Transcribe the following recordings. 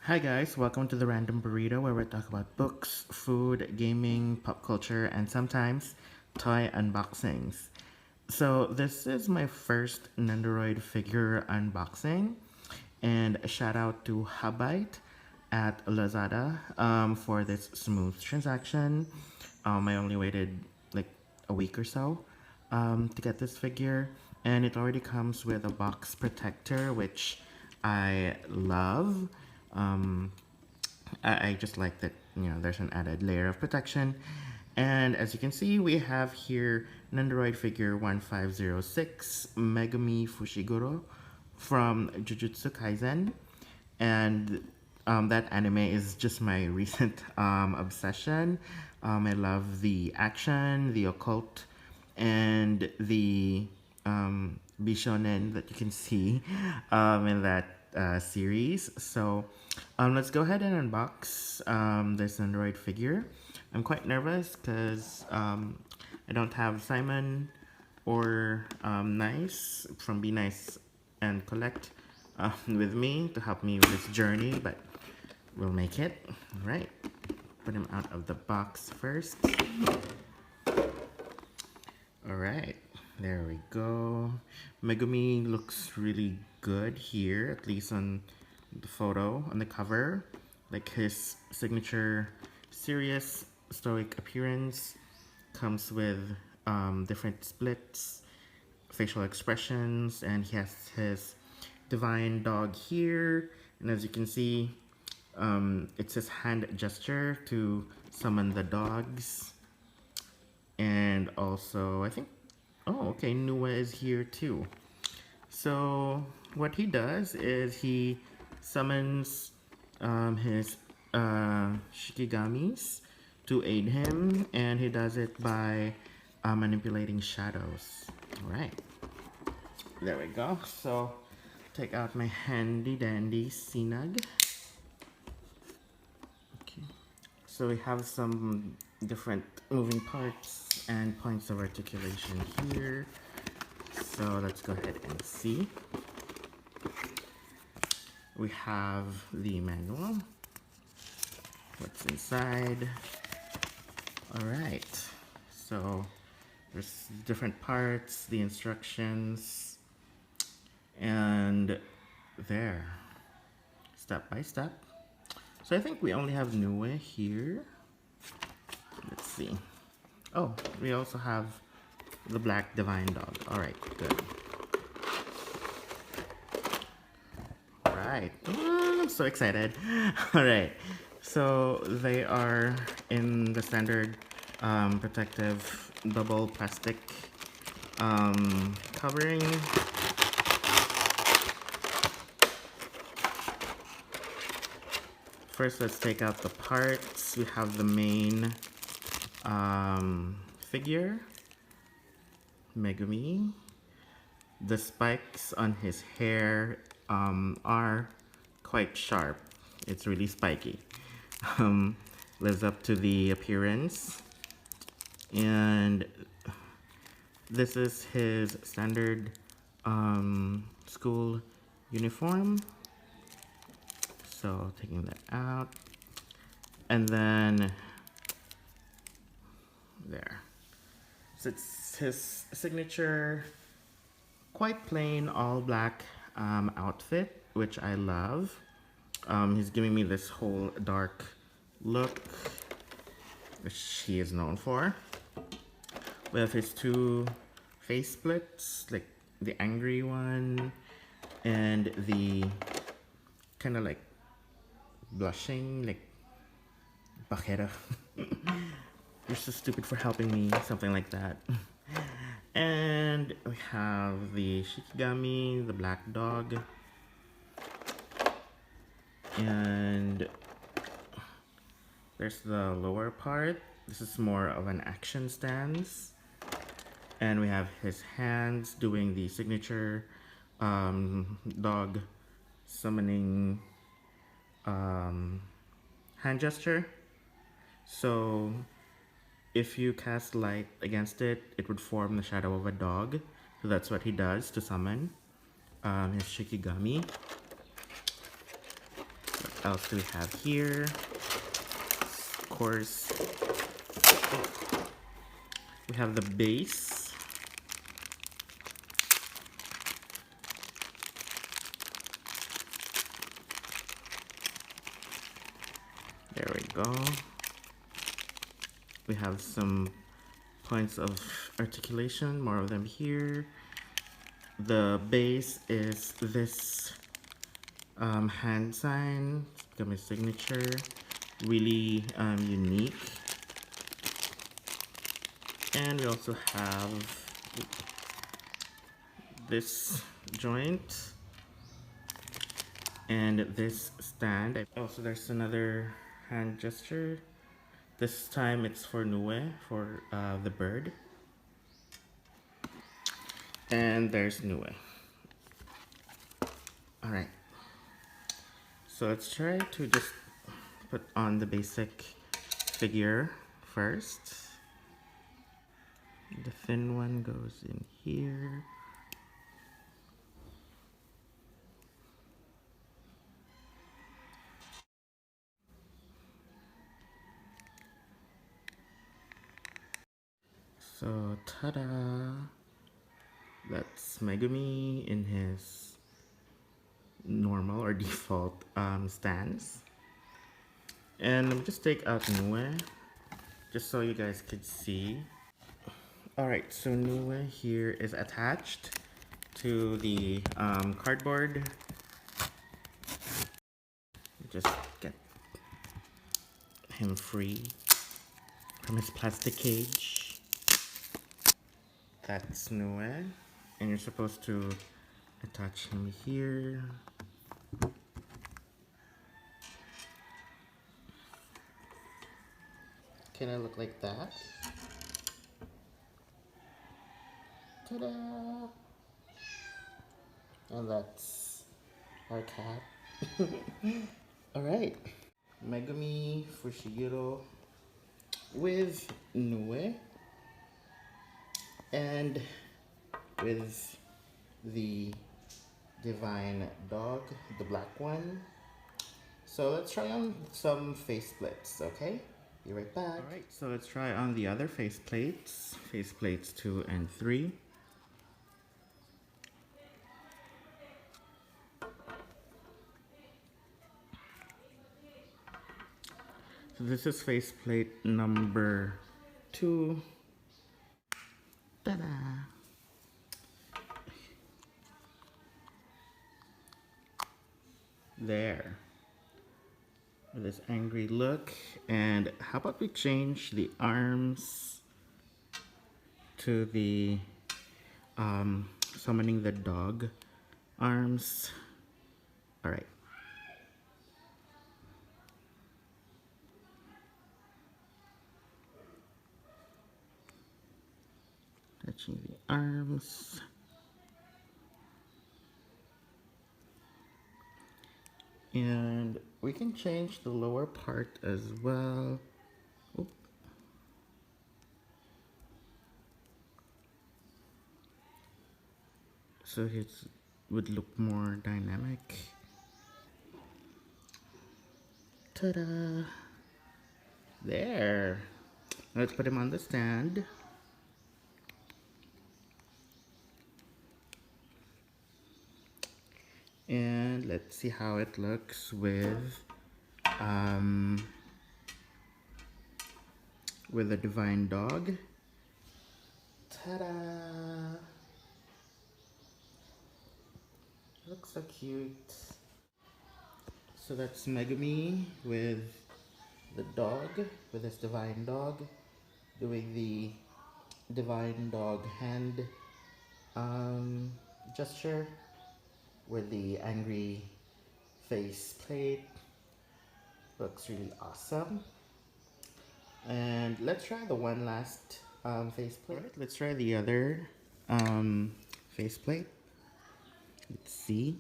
Hi guys, welcome to the Random Burrito where we talk about books, food, gaming, pop culture, and sometimes toy unboxings. So this is my first Nendoroid figure unboxing, and a shout out to Hubite at Lazada for this smooth transaction. I only waited like a week or so to get this figure, and it already comes with a box protector, which I love. Um, I just like that, there's an added layer of protection. And as you can see, we have here Nendoroid figure 1506, Megumi Fushiguro from Jujutsu Kaisen. And that anime is just my recent obsession. I love the action, the occult, and the shonen that you can see in that series. So let's go ahead and unbox this Nendoroid figure. I'm quite nervous because I don't have Simon or Nice from Be Nice and Collect with me to help me with this journey, but we'll make it. All right, put him out of the box first. All right, there we go. Megumi looks really good here, at least on the photo on the cover. Like his signature serious stoic appearance comes with different splits, facial expressions, and he has his divine dog here. And as you can see, it's his hand gesture to summon the dogs. And also, I think, oh, okay, Nua is here too. So what he does is he summons his Shikigamis to aid him, and he does it by manipulating shadows. All right, there we go. So take out my handy dandy Sinag. Okay, so we have some different moving parts and points of articulation here. So let's go ahead and see. We have the manual. What's inside? All right. So there's different parts, the instructions, and there, step by step. So I think we only have Nue here. Let's see. Oh, we also have the black divine dog. All right, good. All right, I'm so excited. All right, so they are in the standard protective double plastic covering. First, let's take out the parts. We have the main figure, Megumi. The spikes on his hair are quite sharp. It's really spiky. Lives up to the appearance. And this is his standard school uniform. So taking that out. And then there. So it's his signature, quite plain, all black outfit, which I love. He's giving me this whole dark look, which he is known for. We have his two face splits, like the angry one and the kind of like blushing, like Bajera. You're so stupid for helping me, something like that. And we have the Shikigami, the black dog. And there's the lower part. This is more of an action stance. And we have his hands doing the signature dog summoning hand gesture. So if you cast light against it, it would form the shadow of a dog. So that's what he does to summon his Shikigami. Let's else do we have here? Of course, we have the base. There we go. We have some points of articulation, more of them here. The base is this hand sign. It's become a signature. Really unique. And we also have this joint and this stand. Also, there's another hand gesture. This time it's for Nue, for the bird. And there's Nue. Alright. So let's try to just put on the basic figure first. The thin one goes in here. So, ta-da! That's Megumi in his normal or default stance. And let me just take out Nue, just so you guys could see. Alright, so Nue here is attached to the cardboard. Just get him free from his plastic cage. That's Nue, and you're supposed to attach him here. Can I look like that? Ta-da! And that's our cat. Alright. Megumi Fushiguro with Nue and with the divine dog, the black one. So let's try on some face splits, okay? Be right back. Alright, so let's try on the other face plates 2 and 3. So this is faceplate number 2. Ta-da! There. With this angry look. And how about we change the arms to the summoning the dog arms. Alright. Touching the arms. And we can change the lower part as well. Oop. So it would look more dynamic. Ta-da! There. Let's put him on the stand. And let's see how it looks with a divine dog. Ta-da! Looks so cute. So that's Megumi with the dog, with his divine dog, doing the divine dog hand gesture with the angry face plate. Looks really awesome. And let's try the one last face plate. Right, let's try the other face plate. Let's see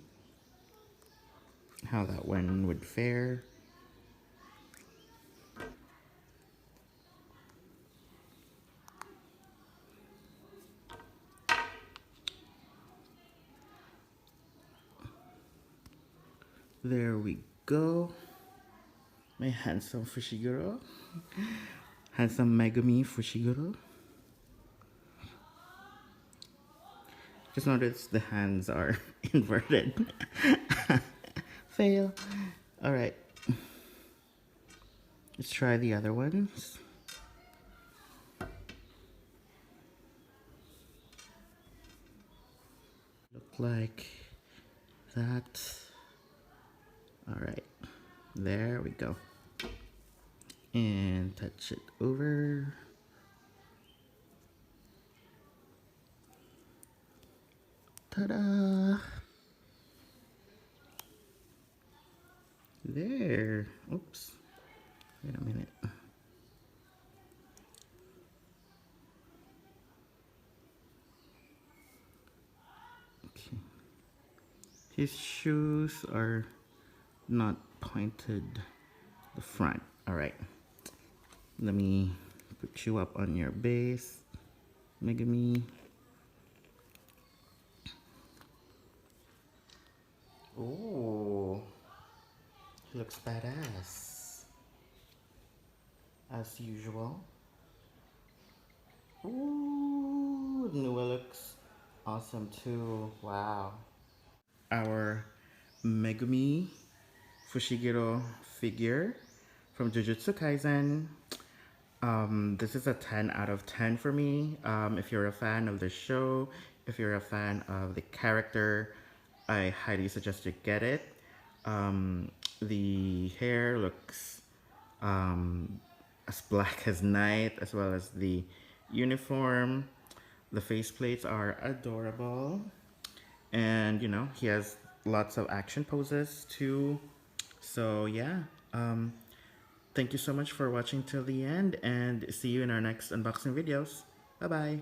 how that one would fare. There we go. My handsome Fushiguro. Handsome Megumi Fushiguro. Just notice the hands are inverted. Fail. Alright. Let's try the other ones. Look like that. Alright. There we go. And touch it over. Ta-da! There. Oops. Wait a minute. Okay. His shoes are not pointed the front. Alright. Let me put you up on your base, Megumi. Ooh. He looks badass. As usual. Ooh, Nua looks awesome too. Wow. Our Megumi Fushiguro figure from Jujutsu Kaisen. This is a 10 out of 10 for me. If you're a fan of the show, if you're a fan of the character, I highly suggest you get it. The hair looks as black as night, as well as the uniform. The faceplates are adorable. And, you know, he has lots of action poses too. So, yeah. Thank you so much for watching till the end, and see you in our next unboxing videos. Bye-bye.